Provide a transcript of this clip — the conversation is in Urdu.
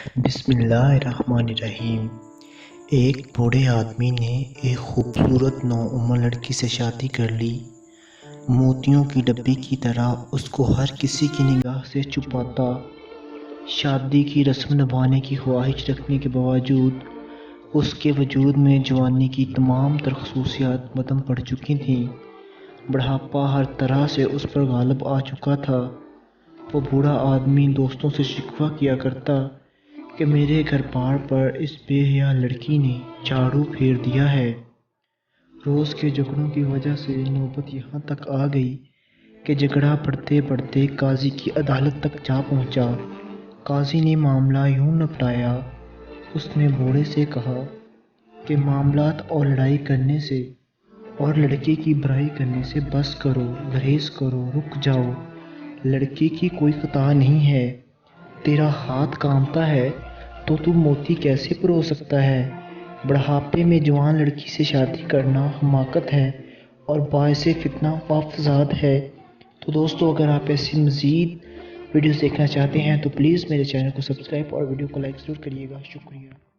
بسم اللہ الرحمن الرحیم۔ ایک بوڑھے آدمی نے ایک خوبصورت نوعمر لڑکی سے شادی کر لی۔ موتیوں کی ڈبی کی طرح اس کو ہر کسی کی نگاہ سے چھپاتا۔ شادی کی رسم نبھانے کی خواہش رکھنے کے باوجود اس کے وجود میں جوانی کی تمام تر خصوصیات ختم پڑ چکی تھیں۔ بڑھاپا ہر طرح سے اس پر غالب آ چکا تھا۔ وہ بوڑھا آدمی دوستوں سے شکوہ کیا کرتا کہ میرے گھر بار پر اس بے حیا لڑکی نے جھاڑو پھیر دیا ہے۔ روز کے جھگڑوں کی وجہ سے نوبت یہاں تک آ گئی کہ جھگڑا بڑھتے بڑھتے قاضی کی عدالت تک جا پہنچا۔ قاضی نے معاملہ یوں نپٹایا۔ اس نے بوڑھے سے کہا کہ معاملات اور لڑائی کرنے سے اور لڑکے کی برائی کرنے سے بس کرو، گریز کرو، رک جاؤ۔ لڑکے کی کوئی خطا نہیں ہے۔ تیرا ہاتھ کانپتا ہے تو موتی کیسے پرو سکتا ہے؟ بڑھاپے میں جوان لڑکی سے شادی کرنا حماقت ہے اور باعث فتنہ و فساد ہے۔ تو دوستو، اگر آپ ایسی مزید ویڈیوز دیکھنا چاہتے ہیں تو پلیز میرے چینل کو سبسکرائب اور ویڈیو کو لائک ضرور کریے گا۔ شکریہ۔